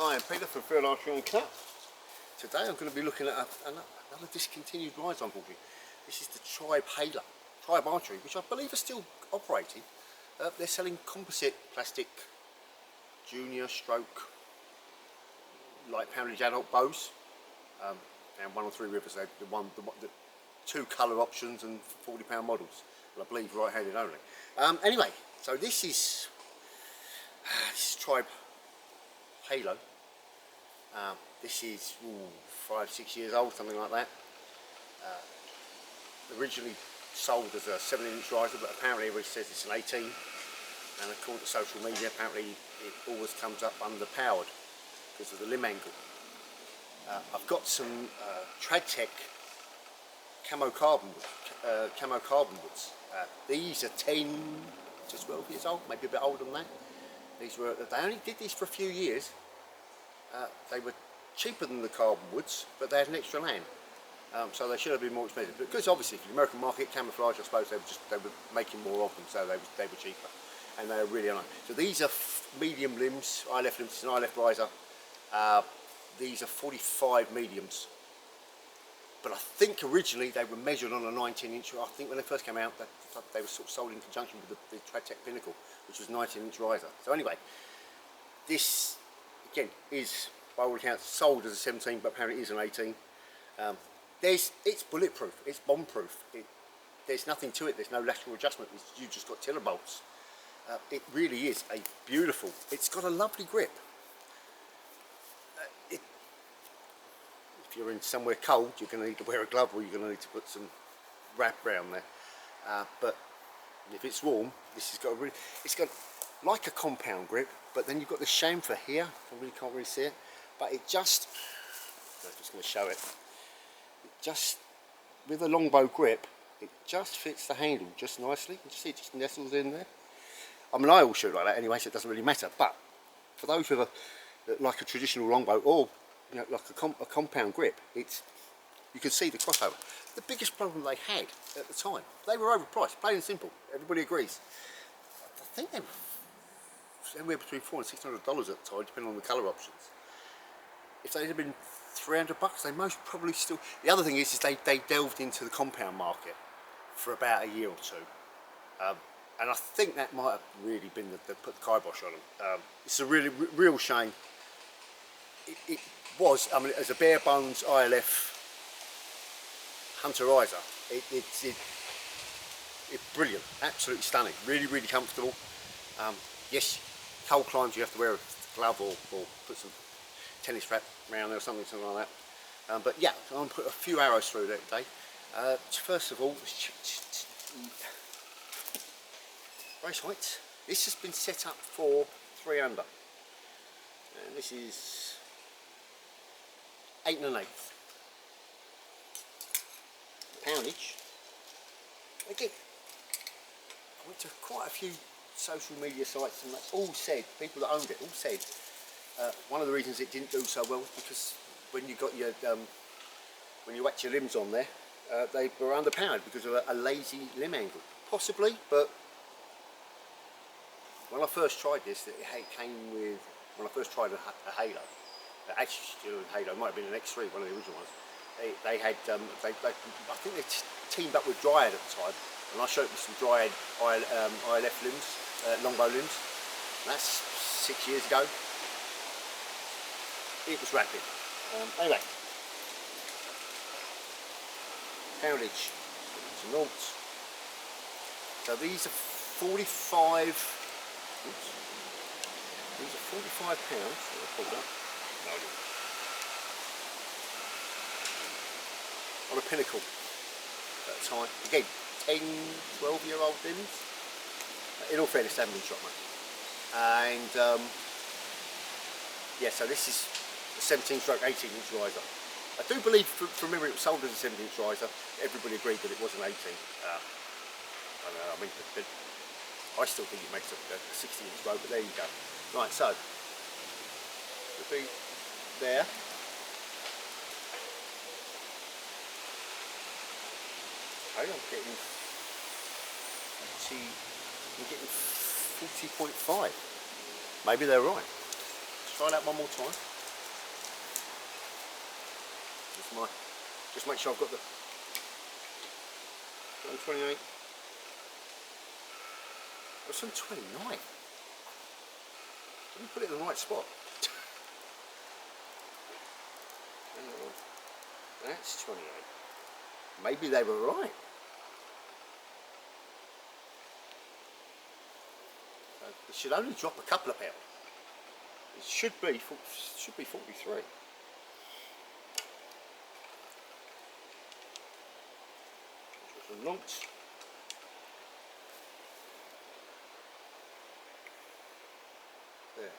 Hi, I'm Peter from Field Archery and Cut. Today I'm going to be looking at another discontinued rise, unfortunately. This is the Tribe Archery, which I believe are still operating. They're selling composite plastic junior stroke light poundage adult bows. And 1 or 3 rivers, the 2 colour options and £40 models. And I believe right-handed only. Anyway, so this is Tribe Halo. This is 5-6 years old, something like that. Originally sold as a 17-inch riser, but apparently everybody says it's an 18. And according to social media, apparently it always comes up underpowered because of the limb angle. I've got some Tradtech Camo CARBONWOOds. These are 10 to 12 years old, maybe a bit older than that. They only did these for a few years. They were cheaper than the CARBONWOOds, but they had an extra land, so they should have been more expensive. Because obviously, for the American market, camouflage, I suppose they were making more of them, so they were cheaper, and they are really nice. So these are medium limbs, eye left limbs, it's an eye left riser. These are 45 mediums, but I think originally they were measured on a 19-inch. I think when they first came out, they were sort of sold in conjunction with the Tradtech Pinnacle, which was 19-inch riser. So anyway, this again is, by all accounts, sold as a 17, but apparently it is an 18. It's bulletproof, it's bomb-proof. There's nothing to it. There's no lateral adjustment. You just got tiller bolts. It really is a beautiful. It's got a lovely grip. If you're in somewhere cold, you're going to need to wear a glove, or you're going to need to put some wrap around there. But if it's warm, this has got it's got like a compound grip, but then you've got the chamfer here. I really can't see it, but I'm just going to show it. Just with a longbow grip, it just fits the handle just nicely. You see, it just nestles in there. I mean, I all shoot like that anyway, so it doesn't really matter. But for those with like a traditional longbow, or like a compound grip, you can see the crossover. The biggest problem they had at the time, they were overpriced, plain and simple. Everybody agrees. I think they were anywhere between $400 and $600 at the time, depending on the colour options. If they had been $300, they most probably still. The other thing is they delved into the compound market for about a year or two, and I think that might have really been the put the kibosh on them. It's a really real shame. It was, I mean, as a bare bones ILF hunter riser, it's brilliant, absolutely stunning, really comfortable. Yes, cold climbs you have to wear a glove or put some tennis wrap around there or something like that. But yeah, I'm going to put a few arrows through there today. First of all, race heights. This has been set up for 3 under, and this is 8 1/8 poundage. Again, I went to quite a few social media sites, and they all said, people that owned it all said, one of the reasons it didn't do so well was because when you got your when you whacked your limbs on there, they were underpowered because of a lazy limb angle, possibly. But when I first tried this, it came with, when I first tried a Halo, actually still a Halo, it might have been an X3, one of the original ones. They had, I think they teamed up with Dryad at the time, and I showed them some Dryad ILF limbs, longbow limbs. And that's 6 years ago. It was rapid. Anyway, poundage, some noughts. So these are 45. Oops, these are 45 pounds. Pull it up. On a Pinnacle at the time. Again, 10, 12-year-old limbs. In all fairness, they haven't been shot much. And yeah, so this is a 17-stroke 18-inch riser. I do believe, from memory, it was sold as a 17-inch riser. Everybody agreed that it was an 18. I don't know, I mean, I still think it makes a 60-inch bow, but there you go. Right, so it'll be there. Okay, I'm getting 40.5. Maybe they're right. Let's try that one more time. for my, just make sure I've got the 28. It's on 29. Let me put it in the right spot. Hang on. That's 28. Maybe they were right. It should only drop a couple of pounds. It should be 43. Some lumps. There.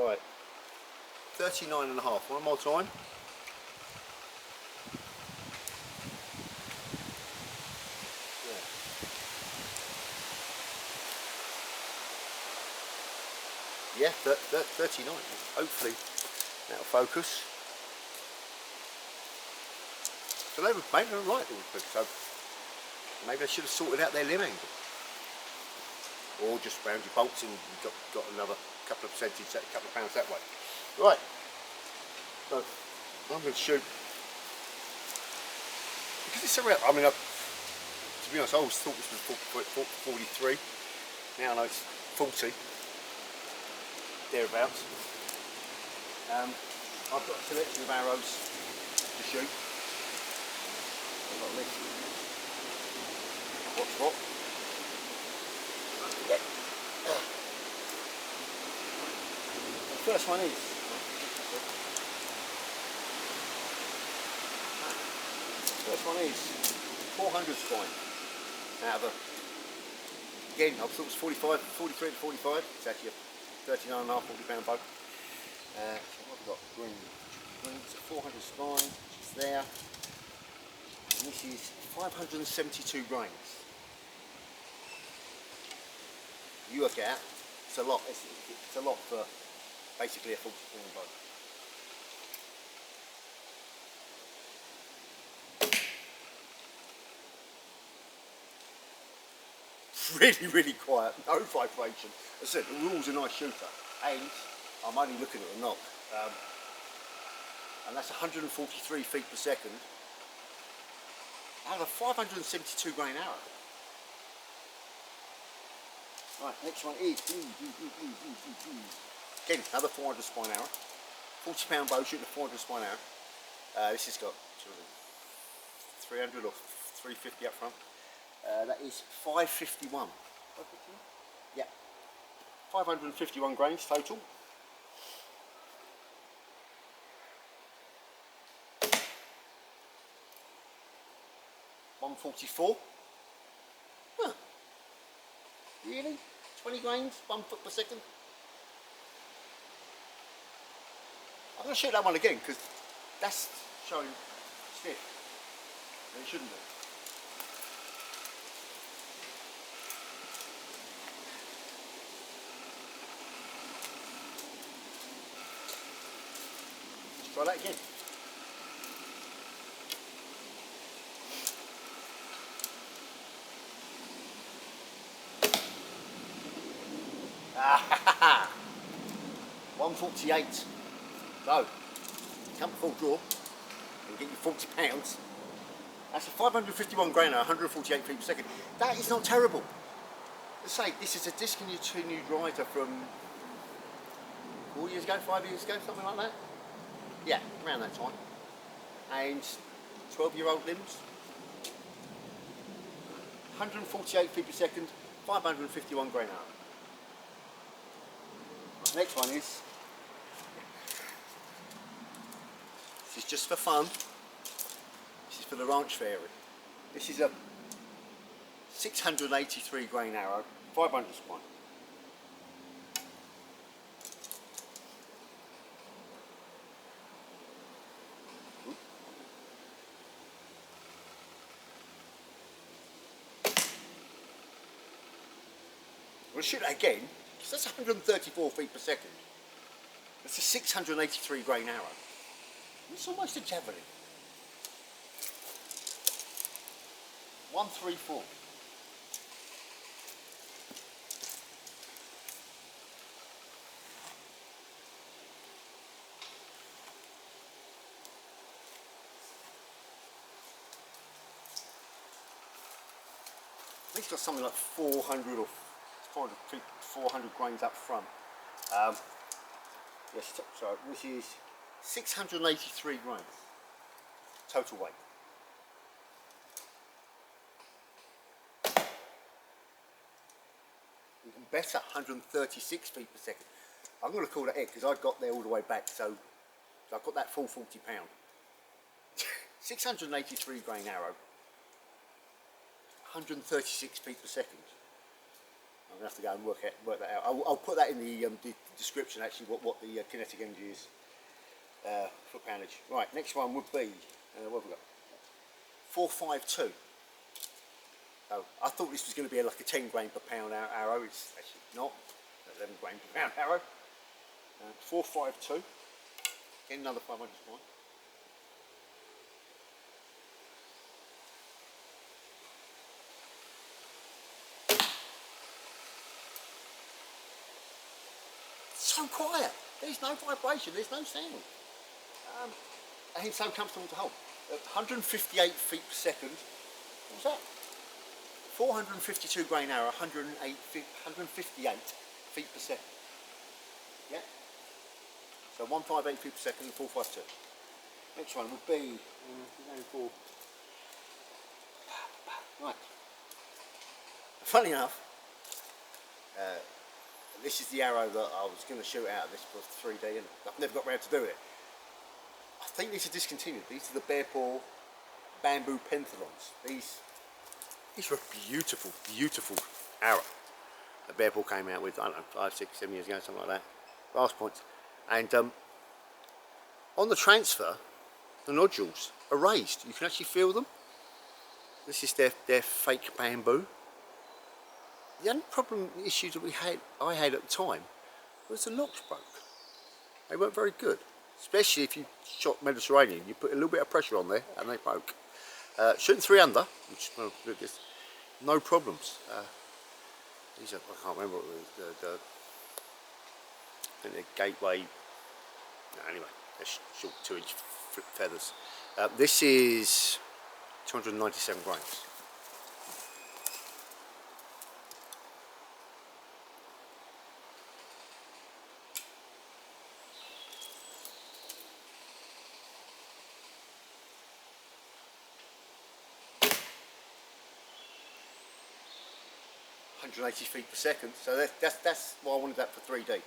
Right. 39 and a half. One more time. Yeah, 39. Hopefully that'll focus. So they were made them right, so maybe I should have sorted out their limb angle. Or just round your bolts and you got another couple of percentage, a couple of pounds that way. Right. So I'm going to shoot. Because it's around, I mean, to be honest, I always thought this was 43. Now I know it's 40. Thereabouts. I've got a selection of arrows to shoot. I've got this. What's what? Yeah. The first one is. First one is 400 spine. Out of a, again, I thought it was 45, 43 to 45. It's actually a 39 and a half, 40 pound bow. So what have we got? Green. It's a 400 spine, which is there. And this is 572 grains. You work out, it's a lot. It's a lot for basically a 40 pound bow. Really, really quiet, no vibration. As I said, the rule's a nice shooter, and I'm only looking at the knock, and that's 143 feet per second out of a 572 grain arrow. Right, next one is again another 400 spine arrow, 40 pound bow shooting a 400 spine arrow. This has got 300 or 350 up front. That is 551. 551? Yeah. 551 grains total. $144. Huh. Really? 20 grains, 1 foot per second? I'm going to shoot that one again because that's showing stiff. And it shouldn't be. Try that again. Ah, 148. So, come full draw and get you 40 pounds. That's a 551 grainer, 148 feet per second. That is not terrible. Let's say this is a discontinued rider from 4 years ago, 5 years ago, something like that. Yeah, around that time. And 12-year-old limbs. 148 feet per second, 551 grain arrow. Next one is, this is just for fun. This is for the ranch fairy. This is a 683 grain arrow, 500 spine. We'll shoot it again, because that's 134 feet per second. That's a 683 grain arrow. It's almost a javelin. 134. think it's got something like 400 or 400 grains up front. Yes, sorry, this is 683 grains total weight. Even better, 136 feet per second. I'm going to call that it because I got there all the way back, so I've got that full 40 pound. 683 grain arrow, 136 feet per second. I'm going to have to go and work that out. I'll put that in the description actually, what the kinetic energy is, foot poundage. Right, next one would be, what have we got? 452. Oh, I thought this was going to be like a 10 grain per pound arrow. It's actually not. 11 grain per pound arrow. 452. Again, another 500 spine. So quiet. There's no vibration. There's no sound. And it's so comfortable to hold. 158 feet per second. What's that? 452 grain arrow, 158 feet per second. Yeah. So 158 feet per second and 452. Next one would be right. Funny enough, this is the arrow that I was going to shoot out of this for 3D, and I've never got around to do it. I think these are discontinued. These are the bare paw bamboo penthalons. These are a beautiful, beautiful arrow that bare paw came out with, I don't know, 5, 6, 7 years ago, something like that. Last points. And on the transfer, the nodules are raised. You can actually feel them. This is their fake bamboo. The only issue that I had at the time was the locks broke. They weren't very good, especially if you shot Mediterranean. You put a little bit of pressure on there and they broke. Shooting 3 under, which look this, no problems. These are, I can't remember what I think they're Gateway. No, anyway, they're short 2-inch feathers. This is 297 grains. .180 feet per second, so that's why I wanted that for 3D.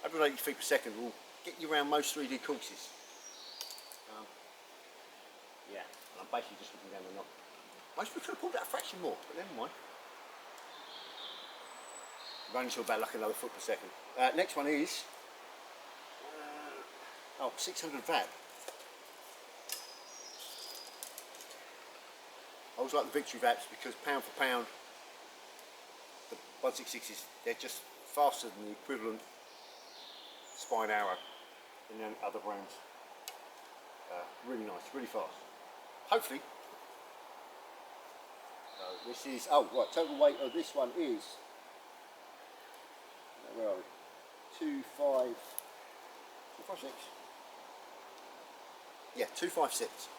180 feet per second will get you around most 3D courses. Yeah, I'm basically just looking down the knob. Most people could have pulled that a fraction more, but never mind. Running to about like another foot per second. Next one is 600 watt. I always like the Victory Vaps because pound for pound, the 166s, they're just faster than the equivalent spine arrow in the other brands. Really nice, really fast. Hopefully. So this is, total weight of this one is, where are we? 256. Yeah, 256.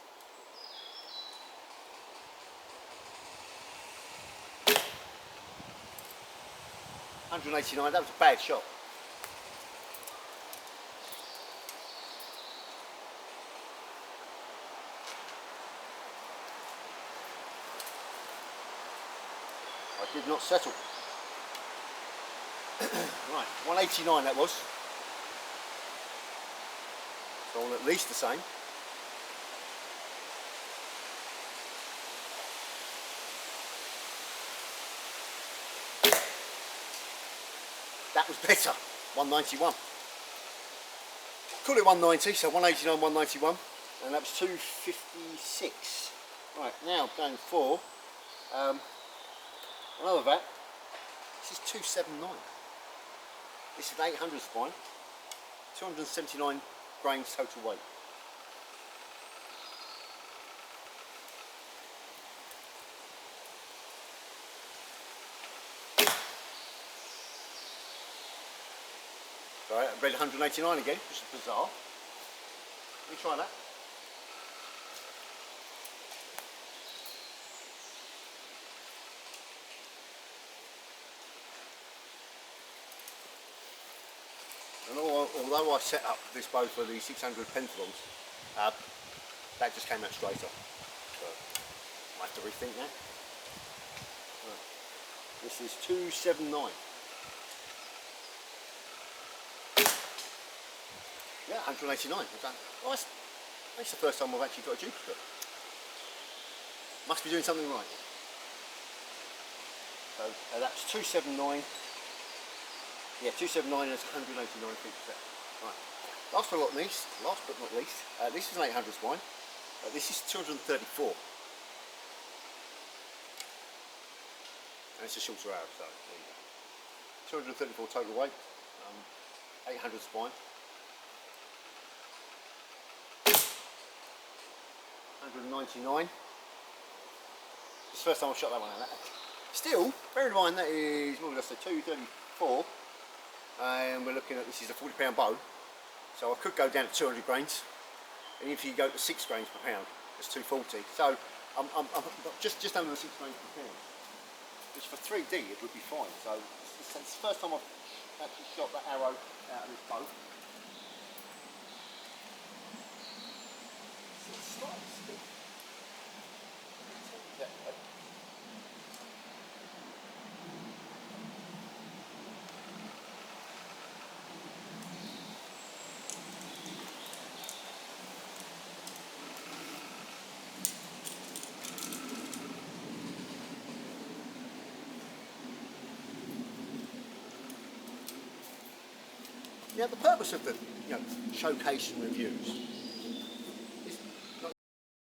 $189, that was a bad shot. I did not settle. Right, 189 that was. So on at least the same. That was better, 191. Call it 190, so 189, 191, and that was 256. Right, now going for another vat. This is 279. This is an 800 spine, 279 grains total weight. Alright, I read 189 again, which is bizarre. Let me try that. although I set up this bow for the 600 pentagons, that just came out straighter. So I have to rethink that. This is 279. Yeah, 189. Well, that's the first time I've actually got a duplicate. Must be doing something right. So that's 279. Yeah, 279 is 189 feet per second. Right. Last but not least, this is an 800 spine. This is 234. And it's a shorter arrow, so there you go. 234 total weight, 800 spine. 199. It's the first time I've shot that one out. Still, bear in mind that is, what did I say, 234. And we're looking at, this is a 40 pound bow. So I could go down to 200 grains. And if you go to 6 grains per pound, it's 240. So I'm just under the 6 grains per pound. Which for 3D it would be fine. So it's the first time I've actually shot that arrow out of this bow. It's slightly stiff. Now the purpose of the showcase and reviews